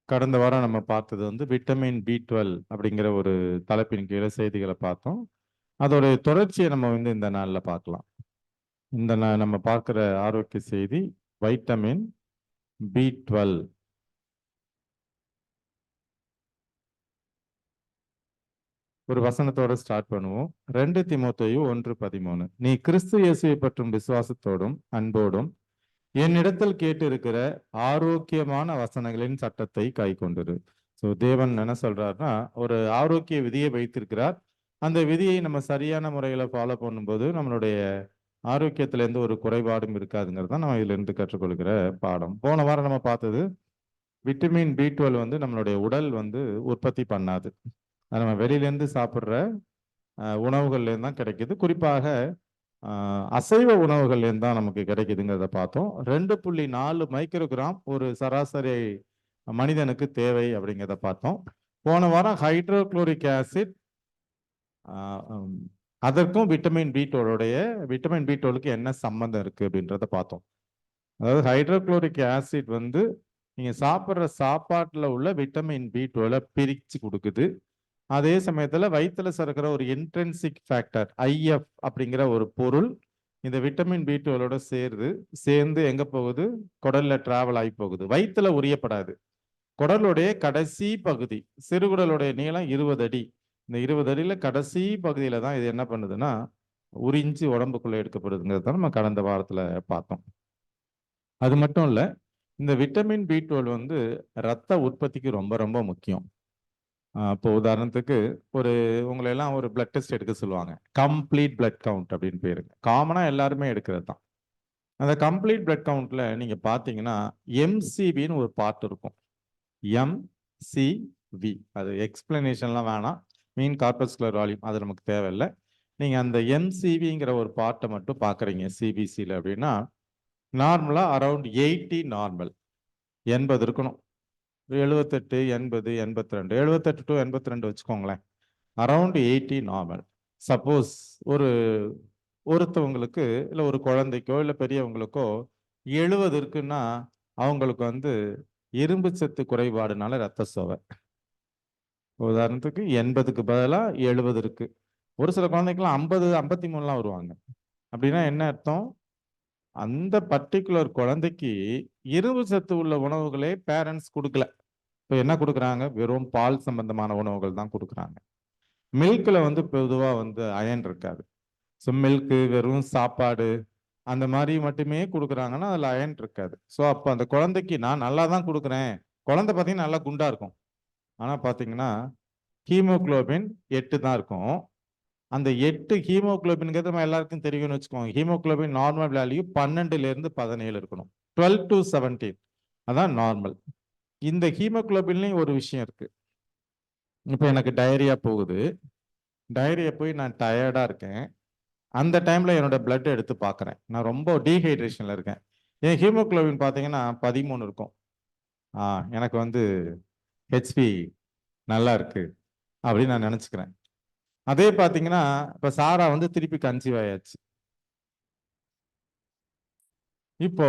கடந்த வாரம் நம்ம பார்த்தது வந்து விட்டமின் B12 அப்படிங்கிற ஒரு தலைப்பின் கீழே செய்திகளை பார்த்தோம். அதோடைய தொடர்ச்சியை நம்ம வந்து இந்த நாள்ல பார்க்கலாம். இந்த நம்ம பார்க்கிற ஆரோக்கிய செய்தி வைட்டமின் B12. ஒரு வசனத்தோட ஸ்டார்ட் பண்ணுவோம். 2 தீமோத்தேயு 1:13. நீ கிறிஸ்து இயேசுவை பற்றும் விசுவாசத்தோடும் அன்போடும் என்னிடத்தில் கேட்டு இருக்கிற ஆரோக்கியமான வசனங்களின் சட்டத்தை கை கொண்டிரு. ஸோ தேவன் என்ன சொல்றாருன்னா, ஒரு ஆரோக்கிய விதியை வைத்திருக்கிறார். அந்த விதியை நம்ம சரியான முறையில் ஃபாலோ பண்ணும்போது நம்மளுடைய ஆரோக்கியத்துல எந்த ஒரு குறைபாடும் இருக்காதுங்கிறது தான் நம்ம இதுல இருந்து கற்றுக்கொள்கிற பாடம். போன வாரம் நம்ம பார்த்தது விட்டமின் B12 வந்து நம்மளுடைய உடல் வந்து உற்பத்தி பண்ணாது. அது நம்ம வெளியிலேருந்து சாப்பிட்ற உணவுகள்லேருந்து தான் கிடைக்குது. குறிப்பாக அசைவ உணவுகள்லேருந்து தான் நமக்கு கிடைக்குதுங்கிறத பார்த்தோம். 2.4 மைக்ரோகிராம் ஒரு சராசரி மனிதனுக்கு தேவை அப்படிங்கிறத பார்த்தோம். போன வாரம் ஹைட்ரோகுளோரிக் ஆசிட் அதற்கும் விட்டமின் B12க்கு என்ன சம்பந்தம் இருக்கு அப்படின்றத பார்த்தோம். அதாவது ஹைட்ரோகுளோரிக் ஆசிட் வந்து நீங்க சாப்பிட்ற சாப்பாட்டில் உள்ள விட்டமின் B12 பிரிச்சு கொடுக்குது. அதே சமயத்துல வயிற்றுல சுரக்கிற ஒரு இன்ட்ரென்சிக் ஃபேக்டர் IF அப்படிங்கிற ஒரு பொருள் இந்த விட்டமின் B12ஓட சேர்ந்து எங்க போகுது? குடல்ல டிராவல் ஆகி போகுது. வயிற்றுல உரியப்படாது. குடலுடைய கடைசி பகுதி, சிறுகுடலுடைய நீளம் 20 அடி. இந்த 20 அடியில கடைசி பகுதியில தான் இது என்ன பண்ணுதுன்னா உறிஞ்சி உடம்புக்குள்ள எடுக்கப்படுதுங்கிறத நம்ம கடந்த வாரத்துல பார்த்தோம். அது மட்டும் இல்ல, இந்த விட்டமின் B12 வந்து ரத்த உற்பத்திக்கு ரொம்ப ரொம்ப முக்கியம். இப்போ உதாரணத்துக்கு உங்களை எல்லாம் ஒரு பிளட் டெஸ்ட் எடுக்க சொல்லுவாங்க. கம்ப்ளீட் பிளட் கவுண்ட் அப்படின்னு பேருங்க. காமனா எல்லாருமே எடுக்கிறது தான். அந்த கம்ப்ளீட் பிளட் கவுண்ட்ல நீங்க பாத்தீங்கன்னா MCVன்னு ஒரு பார்ட் இருக்கும். MCV அது எக்ஸ்பிளனேஷன்லாம் வேணாம். மீன் கார்பஸ்குலர் வால்யூம் அது நமக்கு தேவையில்லை. நீங்க அந்த MCVங்கிற ஒரு பார்ட்டை மட்டும் பாக்குறீங்க CBCல அப்படின்னா நார்மலா அரௌண்ட் 80 நார்மல் 80 இருக்கணும். 78 80 82 78 டு 82 வச்சுக்கோங்களேன். Around 80 normal. சப்போஸ் ஒருத்தவங்களுக்கு இல்லை ஒரு குழந்தைக்கோ இல்லை பெரியவங்களுக்கோ 70 இருக்குன்னா அவங்களுக்கு வந்து இரும்பு சத்து குறைபாடுனால ரத்த சோகை. உதாரணத்துக்கு 80க்கு பதிலாக 70 இருக்கு. ஒரு சில குழந்தைக்கெல்லாம் 50 53 வருவாங்க. அப்படின்னா என்ன அர்த்தம்? அந்த பர்டிகுலர் குழந்தைக்கு இரும்பு சத்து உள்ள உணவுகளே பேரண்ட்ஸ் கொடுக்கல. இப்போ என்ன கொடுக்குறாங்க? வெறும் பால் சம்பந்தமான உணவுகள் தான் கொடுக்குறாங்க. மில்க்ல வந்து பொதுவாக வந்து அயன் இருக்காது. ஸோ மில்க்கு வெறும் சாப்பாடு அந்த மாதிரி மட்டுமே கொடுக்குறாங்கன்னா அதில் அயன் இருக்காது. ஸோ அப்போ அந்த குழந்தைக்கு நான் நல்லா தான் கொடுக்குறேன். குழந்தை பார்த்தீங்கன்னா நல்லா குண்டா இருக்கும். ஆனால் பார்த்தீங்கன்னா ஹீமோகுளோபின் 8 தான் இருக்கும். அந்த 8 ஹீமோகுளோபின்ங்கிறது நம்ம எல்லாருக்கும் தெரியும்னு வச்சுக்கோங்க. ஹீமோகுளோபின் நார்மல் வேல்யூ 12லேருந்து 17 இருக்கணும். 12 to 17 அதான் நார்மல். இந்த ஹீமோகுளோபின்லையும் ஒரு விஷயம் இருக்கு. இப்போ எனக்கு டயரியா போகுது. டயரியா போய் நான் டயர்டாக இருக்கேன். அந்த டைமில் என்னோட பிளட் எடுத்து பார்க்குறேன். நான் ரொம்ப டீஹைட்ரேஷனில் இருக்கேன். என் ஹீமோகுளோபின் பார்த்தீங்கன்னா 13 இருக்கும். எனக்கு வந்து ஹெச்பி நல்லா இருக்கு அப்படின்னு நான் நினச்சிக்கிறேன். அதே பார்த்தீங்கன்னா இப்போ சாரா வந்து திருப்பி கன்சீவ் ஆயாச்சு. இப்போ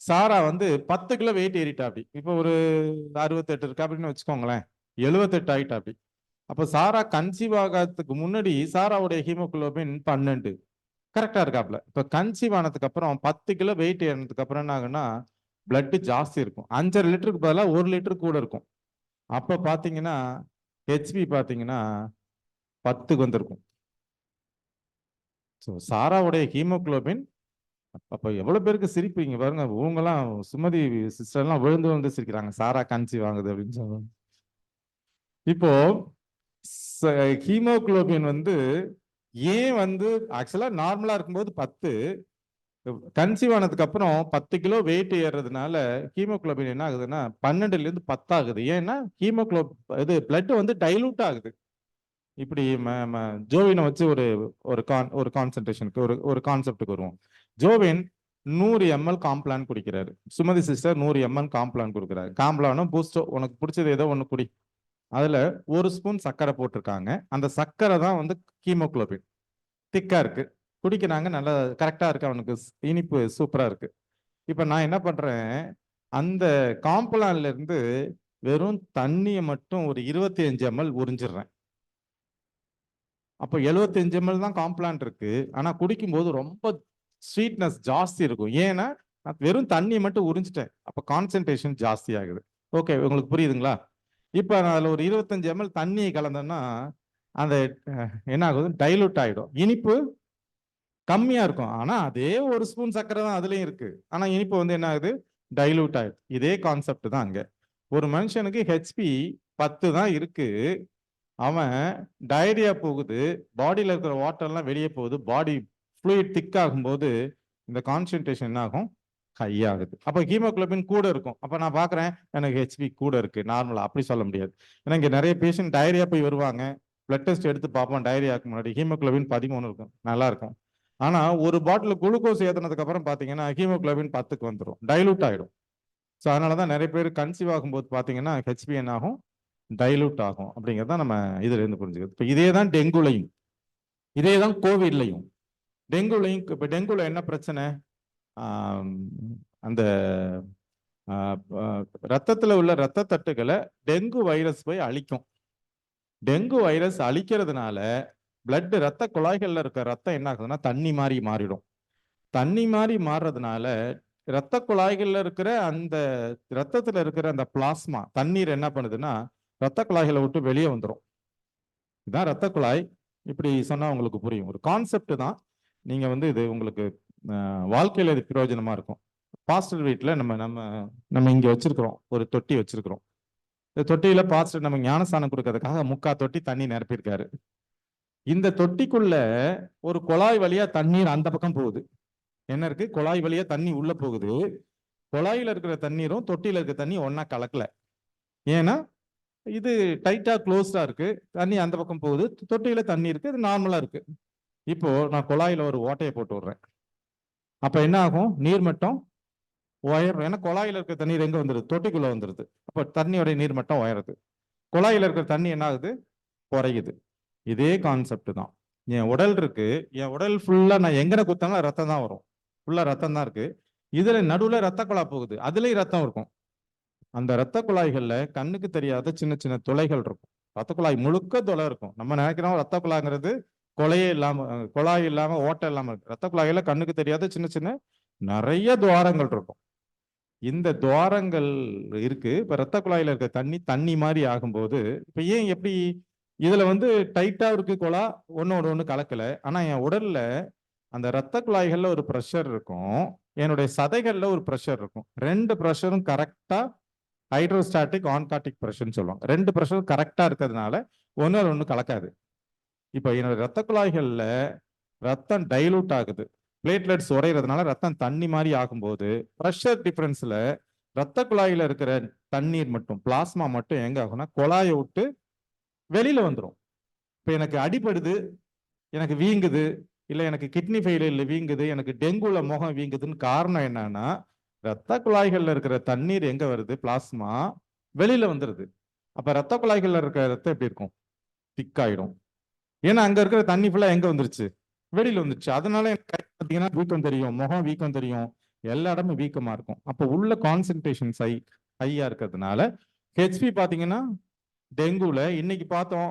சாரா வந்து 10 கிலோ வெயிட் ஏறிட்டா. அப்படி இப்போ ஒரு 68 இருக்கா அப்படின்னு வச்சுக்கோங்களேன். 78 ஆயிட்டா. அப்படி அப்போ சாரா கன்சீவ் ஆகாததுக்கு முன்னாடி சாராவுடைய ஹீமோகுளோபின் 12 கரெக்டா இருக்காப்ல. இப்போ கன்சீவ் ஆனதுக்கு அப்புறம் 10 கிலோ வெயிட் ஏறினதுக்கு அப்புறம் என்ன ஆகுன்னா பிளட் ஜாஸ்தி இருக்கும். 5.5 லிட்டருக்கு பதிலாக 1 லிட்டர் கூட இருக்கும். அப்போ பார்த்தீங்கன்னா ஹெச்பி பார்த்தீங்கன்னா 10க்கு வந்திருக்கும். ஸோ சாராவுடைய ஹீமோகுளோபின் அப்போ எவ்வளோ பேருக்கு சிரிப்பீங்க பாருங்க. இவங்கெல்லாம் சுமதி சிஸ்டர்லாம் விழுந்து வந்து சிரிக்கிறாங்க சாரா கன்சீவ் ஆகுது அப்படின்னு சொல்லுவாங்க. இப்போ ஹீமோகுளோபின் வந்து ஏன் வந்து ஆக்சுவலா நார்மலா இருக்கும்போது 10 கன்சீவ் ஆனதுக்கு அப்புறம் 10 கிலோ வெயிட் ஏறதுனால ஹீமோகுளோபின் என்ன ஆகுதுன்னா 12லேருந்து 10 ஆகுது. ஏன்னா இது பிளட் வந்து டைலூட் ஆகுது. இப்படி ஜோவினை வச்சு ஒரு கான்சென்ட்ரேஷனுக்கு ஒரு கான்செப்டுக்கு வருவோம். ஜோவின் 100 ml காம்ப்ளான் குடிக்கிறாரு. சுமதி சிஸ்டர் 100 ml காம்ப்ளான் கொடுக்குறாரு. காம்ப்ளானும் பூஸ்டோ உனக்கு பிடிச்சது ஏதோ ஒன்று குடி. அதுல 1 ஸ்பூன் சர்க்கரை போட்டிருக்காங்க. அந்த சர்க்கரை தான் வந்து ஹீமோகுளோபின். திக்கா இருக்கு, குடிக்கிறாங்க, நல்லா கரெக்டா இருக்கு, அவனுக்கு இனிப்பு சூப்பரா இருக்கு. இப்ப நான் என்ன பண்றேன், அந்த காம்ப்ளான்ல இருந்து வெறும் தண்ணியை மட்டும் ஒரு 25 ml உறிஞ்சிடுறேன். அப்போ 75 ml தான் காம்ப்ளான் இருக்கு. ஆனா குடிக்கும்போது ரொம்ப ஸ்வீட்னஸ் ஜாஸ்தி இருக்கும். ஏன்னா நான் வெறும் தண்ணியை மட்டும் உறிஞ்சிட்டேன். அப்போ கான்சென்ட்ரேஷன் ஜாஸ்தி ஆகுது. ஓகே, உங்களுக்கு புரியுதுங்களா? இப்போ நான் அதில் ஒரு 25 ml தண்ணியை கலந்தேன்னா அந்த என்ன ஆகுது, டைலூட் ஆகிடும். இனிப்பு கம்மியா இருக்கும். ஆனா அதே ஒரு ஸ்பூன் சர்க்கரை தான் அதுலயும் இருக்கு. ஆனா இனிப்பு வந்து என்ன ஆகுது, டைலூட் ஆகுது. இதே கான்செப்ட் தான் அங்க. ஒரு மனுஷனுக்கு ஹெச்பி 10 தான் இருக்கு. அவன் டயரியா போகுது, பாடியில இருக்கிற வாட்டர்லாம் வெளியே போகுது, பாடி ஃப்ளூயிட் திக் ஆகும்போது இந்த கான்சென்ட்ரேஷன் என்ன ஆகும், ஹை ஆகுது. அப்போ ஹீமோகுளோபின் கூட இருக்கும். அப்போ நான் பார்க்குறேன் எனக்கு ஹெச்பி கூட இருக்கு, நார்மலா அப்படி சொல்ல முடியாது. ஏன்னா இங்கே நிறைய பேஷண்ட் டயரியா போய் வருவாங்க, பிளட் டெஸ்ட் எடுத்து பார்ப்போம், டயரியாவுக்கு முன்னாடி ஹீமோகுளோபின் 13 இருக்கும், நல்லா இருக்கும். ஆனா ஒரு பாட்டில் குளுக்கோஸ் ஏற்றினதுக்கு அப்புறம் பார்த்தீங்கன்னா ஹீமோகுளோபின் 10க்கு வந்துடும், டைலூட் ஆகிடும். ஸோ அதனால தான் நிறைய பேர் கன்சீவ் ஆகும்போது பார்த்தீங்கன்னா ஹெச்பி என்ன ஆகும், டைலூட் ஆகும். அப்படிங்கிறத நம்ம இதுல இருந்து புரிஞ்சுக்கிறது. இப்போ இதே தான் டெங்குலையும், இதே தான் கோவிட்லையும். டெங்குலையும் இப்போ டெங்குல என்ன பிரச்சனை, அந்த ரத்தத்தில் உள்ள ரத்த தட்டுகளை டெங்கு வைரஸ் போய் அழிக்கும். டெங்கு வைரஸ் அழிக்கிறதுனால பிளட் ரத்த குழாய்கள்ல இருக்க ரத்தம் என்ன ஆகுதுன்னா தண்ணி மாதிரி மாறிடும். தண்ணி மாதிரி மாறுறதுனால ரத்த குழாய்கள்ல இருக்கிற அந்த ரத்தத்துல இருக்கிற அந்த பிளாஸ்மா தண்ணீர் என்ன பண்ணுதுன்னா ரத்த குழாய்களை விட்டு வெளியே வந்துடும். இதுதான் ரத்த குழாய். இப்படி சொன்னா உங்களுக்கு புரியும், ஒரு கான்செப்ட் தான். நீங்க வந்து இது உங்களுக்கு வாழ்க்கையில இது பிரயோஜனமா இருக்கும். பாஸ்டர் வீட்டில் நம்ம நம்ம நம்ம இங்க வச்சிருக்கிறோம், ஒரு தொட்டி வச்சிருக்கிறோம். இந்த தொட்டியில பாஸ்டர் நம்ம ஞானஸ்தானம் கொடுக்கறதுக்காக 3/4 தொட்டி தண்ணி நிரப்பியிருக்காரு. இந்த தொட்டிக்குள்ள ஒரு குழாய் வழியா தண்ணீர் அந்த பக்கம் போகுது. என்ன இருக்கு, குழாய் வழியா தண்ணி உள்ள போகுது. குழாயில இருக்கிற தண்ணீரும் தொட்டியில இருக்கிற தண்ணி ஒன்னா கலக்கல. ஏன்னா இது டைட்டா க்ளோஸ்டா இருக்கு, தண்ணி அந்த பக்கம் போகுது, தொட்டியில தண்ணி இருக்கு, இது நார்மலா இருக்கு. இப்போ நான் குழாயில ஒரு ஓட்டையை போட்டு விடுறேன். அப்ப என்ன ஆகும், நீர்மட்டம் உயரும். ஏன்னா குழாயில இருக்கிற தண்ணீர் எங்க வந்துருது, தொட்டிக்குள்ள வந்துருது. அப்ப தண்ணியோட நீர்மட்டம் உயருது. குழாயில இருக்கிற தண்ணி என்ன ஆகுது, குறையுது. இதே கான்செப்ட் தான். என் உடல் இருக்கு, என் உடல் ஃபுல்லா நான் எங்கன குத்தாலும் ரத்தம் தான் வரும், ஃபுல்லா ரத்தம் தான் இருக்கு. இதுல நடுவுல ரத்த குழாய் போகுது, அதுலயும் ரத்தம் இருக்கும். அந்த ரத்த குழாய்கள்ல கண்ணுக்கு தெரியாத சின்ன சின்ன துளைகள் இருக்கும். ரத்த குழாய் முழுக்க துளை இருக்கும். நம்ம நினைக்கிறோம் ரத்த குழாய்ங்கிறது குழாய் இல்லாம ஓட்டை இல்லாம இருக்கு. ரத்த குழாயில கண்ணுக்கு தெரியாத சின்ன சின்ன நிறைய துவாரங்கள் இருக்கும். இந்த துவாரங்கள் இருக்கு. இப்ப ரத்த குழாயில இருக்க தண்ணி மாதிரி ஆகும்போது இப்ப ஏன் எப்படி இதுல வந்து டைட்டா இருக்கு குழா, ஒன்னோட ஒண்ணு கலக்கல. ஆனா என் உடல்ல அந்த ரத்த குழாய்கள்ல ஒரு ப்ரெஷர் இருக்கும், என்னுடைய சதைகள்ல ஒரு ப்ரெஷர் இருக்கும். 2 ப்ரெஷரும் கரெக்டா ஹைட்ரோஸ்டாட்டிக் ஆன்காட்டிக் ப்ரெஷர்னு சொல்லுவாங்க. 2 ப்ரெஷரும் கரெக்டா இருக்கிறதுனால ஒன்னோட ஒண்ணு கலக்காது. இப்ப என்னோட ரத்த குழாய்கள்ல ரத்தம் டைலூட் ஆகுது, பிளேட்லெட்ஸ் உறையிறதுனால ரத்தம் தண்ணி மாதிரி ஆகும்போது ப்ரெஷர் டிஃபரன்ஸ்ல ரத்த குழாயில இருக்கிற தண்ணீர் மட்டும் பிளாஸ்மா மட்டும் எங்க ஆகும்னா குழாயை விட்டு வெளியில வந்துடும். இப்ப எனக்கு அடிபடுது, எனக்கு வீங்குது, இல்ல எனக்கு கிட்னி ஃபெயிலியர்ல வீங்குது, எனக்கு டெங்குல முகம் வீங்குதுன்னு காரணம் என்னன்னா ரத்த குழாய்கள்ல இருக்கிற தண்ணீர் எங்க வருது, பிளாஸ்மா வெளியில வந்துருது. அப்ப ரத்த குழாய்கள்ல இருக்கிற ரத்தம் எப்படி இருக்கும், திக்காயிடும். ஏன்னா அங்க இருக்கிற தண்ணி ஃபுல்லா எங்க வந்துருச்சு, வெளியில வந்துருச்சு. அதனால எனக்கு பார்த்தீங்கன்னா வீக்கம் தெரியும், முகம் வீக்கம் தெரியும், எல்லா இடமும் வீக்கமா இருக்கும். அப்போ உள்ள கான்சென்ட்ரேஷன் ஹையா இருக்கிறதுனால ஹெச்பி பார்த்தீங்கன்னா டெங்குல இன்னைக்கு பார்த்தோம்,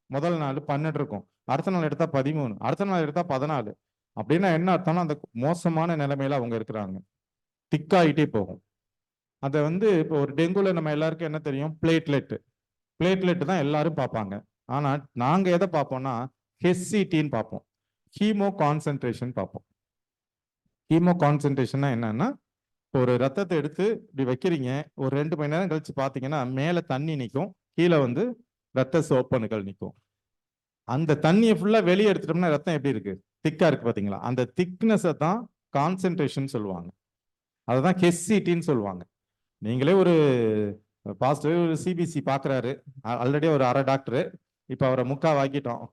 முதல் நாள் 12 இருக்கும், அடுத்த நாள் எடுத்தா 13, அடுத்த நாள் எடுத்தா 14. அப்படின்னா என்ன அர்த்தம்னா அந்த மோசமான நிலைமையில அவங்க இருக்கிறாங்க, திக்காயிட்டே போகும். அதை வந்து இப்போ ஒரு டெங்குல நம்ம எல்லாருக்கும் என்ன தெரியும், பிளேட்லெட் தான் எல்லாரும் பார்ப்பாங்க. ஆனா நாங்க எதை பார்ப்போம்னா ஹெச்சிடின்னு பார்ப்போம், ஹீமோ கான்சென்ட்ரேஷன் பார்ப்போம். ஹீமோ கான்சென்ட்ரேஷன்னா என்னன்னா, ஒரு ரத்தத்தை எடுத்து இப்படி வைக்கிறீங்க, ஒரு 2 மணி நேரம் கழிச்சு பார்த்தீங்கன்னா மேலே தண்ணி நிற்கும், கீழே வந்து ரத்த சோப்பணுக்கள் நிற்கும். அந்த தண்ணியை ஃபுல்லா வெளியே எடுத்துட்டோம்னா ரத்தம் எப்படி இருக்கு, திக்கா இருக்கு பார்த்தீங்களா. அந்த திக்னஸை தான் கான்சென்ட்ரேஷன் சொல்லுவாங்க, அதுதான் ஹெச்சிடின்னு சொல்லுவாங்க. நீங்களே ஒரு பாஸ்டர் ஒரு சிபிசி பார்க்குறாரு, ஆல்ரெடி ஒரு அரை டாக்டரு, இப்போ அவரை முக்கா வாக்கிட்டோம்.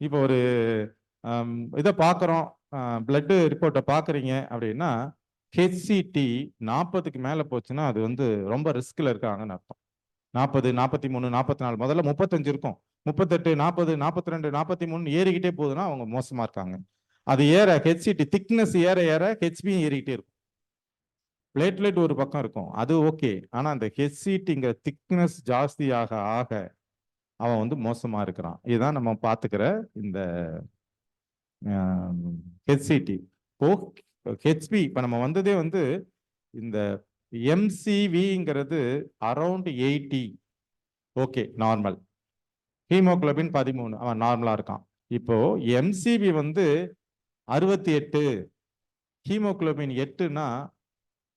இப்போ ஒரு இதை பார்க்குறோம், பிளட்டு ரிப்போர்ட்டை பார்க்குறீங்க அப்படின்னா ஹெச்சிடி 40க்கு மேலே போச்சுன்னா அது வந்து ரொம்ப ரிஸ்கில் இருக்காங்கன்னு அர்த்தம். 40, 43, 44, முதல்ல 35 இருக்கும், 38, 40, 42, 43 ஏறிக்கிட்டே போகுதுன்னா அவங்க மோசமா இருக்காங்க. அது ஏற ஹெச்சிடி திக்னஸ் ஏற ஏற ஹெச்பியும் ஏறிக்கிட்டே இருக்கும். பிளேட்லெட் ஒரு பக்கம் இருக்கும், அது ஓகே. ஆனா அந்த ஹெச்சிடிங்கிற திக்னஸ் ஜாஸ்தியாக ஆக அவன் வந்து மோசமா இருக்கிறான். இதுதான் நம்ம பார்த்துக்கிற இந்த ஹெச்சிடி. இப்போ ஹெச்பி இப்போ நம்ம வந்ததே வந்து இந்த எம்சிவிங்கிறது அரௌண்ட் 80, ஓகே நார்மல். ஹீமோகுளோபின் 13, அவன் நார்மலா இருக்கான். இப்போ எம்சிவி வந்து 68, ஹீமோகுளோபின் 8னா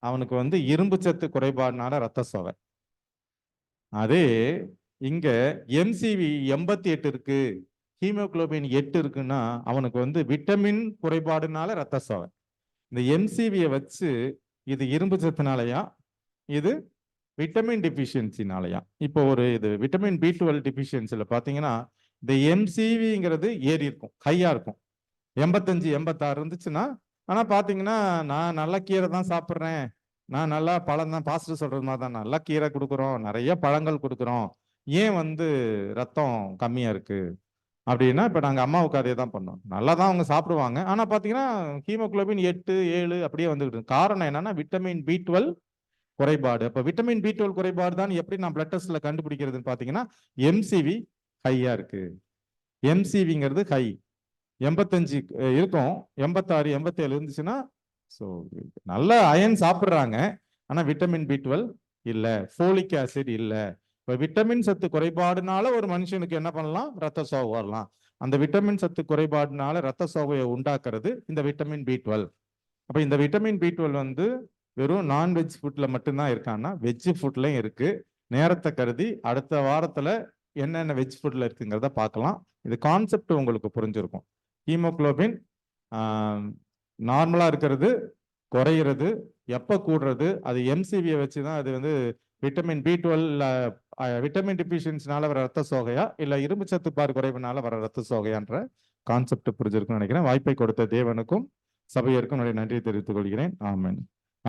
அவனுக்கு வந்து இரும்பு சத்து குறைபாடுனால ரத்த சோகை. அதே இங்க எம்சிவி 88 இருக்கு, ஹீமோகுளோபின் 8 இருக்குன்னா அவனுக்கு வந்து விட்டமின் குறைபாடுனால ரத்த சோகை. இந்த எம்சிவியை வச்சு இது இரும்பு சத்துனாலயா இது விட்டமின் டிஃபிஷியன்சினாலயா? இப்போ ஒரு இது விட்டமின் B12 டிஃபிஷியன்சில பார்த்தீங்கன்னா இந்த எம்சிவிங்கிறது ஏறி இருக்கும், ஹையா இருக்கும். 85 86 இருந்துச்சுன்னா, ஆனா பார்த்தீங்கன்னா நான் நல்ல கீரை தான் சாப்பிட்றேன், நான் நல்லா பழம் தான், பாஸ்டர் சொல்றது மாதிரி தான் நல்லா கீரை கொடுக்குறோம், நிறைய பழங்கள் கொடுக்குறோம், ஏன் வந்து ரத்தம் கம்மியா இருக்கு அப்படின்னா, இப்போ நாங்கள் அம்மாவுக்கு அதே தான் பண்ணோம். நல்லா தான் அவங்க சாப்பிடுவாங்க, ஆனா பார்த்தீங்கன்னா ஹீமோகுளோபின் 8 7 அப்படியே வந்துகிட்டு இருக்கு. காரணம் என்னன்னா விட்டமின் B12 குறைபாடு. அப்ப விட்டமின் B12 குறைபாடு தான் எப்படி நான் பிளட் டெஸ்ட்ல கண்டுபிடிக்கிறதுன்னு பாத்தீங்கன்னா எம்சிவி ஹையா இருக்கு. எம்சிவிங்கிறது ஹை 85 இருக்கும், 86 87 இருந்துச்சுன்னா ஸோ நல்ல அயன் சாப்பிட்றாங்க, ஆனா விட்டமின் B12 இல்ல, ஃபோலிக் ஆசிட் இல்ல. இப்போ விட்டமின் சத்து குறைபாடுனால ஒரு மனுஷனுக்கு என்ன பண்ணலாம், ரத்த சோகை வரலாம். அந்த விட்டமின் சத்து குறைபாடுனால ரத்த சோகையை உண்டாக்குறது இந்த விட்டமின் B12. அப்ப இந்த விட்டமின் B12 வந்து வெறும் நான்வெஜ் ஃபுட்ல மட்டும்தான் இருக்கான்னா வெஜ் ஃபுட்லயும் இருக்கு. நேரத்தை கருதி அடுத்த வாரத்துல என்னென்ன வெஜ் ஃபுட்ல இருக்குங்கிறத பார்க்கலாம். இது கான்செப்ட் உங்களுக்கு புரிஞ்சிருக்கும். ஹீமோகுளோபின் நார்மலா இருக்கிறது, குறையிறது, எப்ப கூடுறது, அது எம்சிவியை வச்சு தான் அது வந்து விட்டமின் B12 விட்டமின் டிஃபிஷியன்சினால வர ரத்த சோகையா இல்ல இரும்பு சத்துப்பாடு குறைவுனால வர ரத்த சோகையான்ற கான்செப்ட் புரிஞ்சிருக்கும்னு நினைக்கிறேன். வாய்ப்பை கொடுத்த தேவனுக்கும் சபையருக்கும் என்னுடைய நன்றியை தெரிவித்துக் கொள்கிறேன். ஆமென்.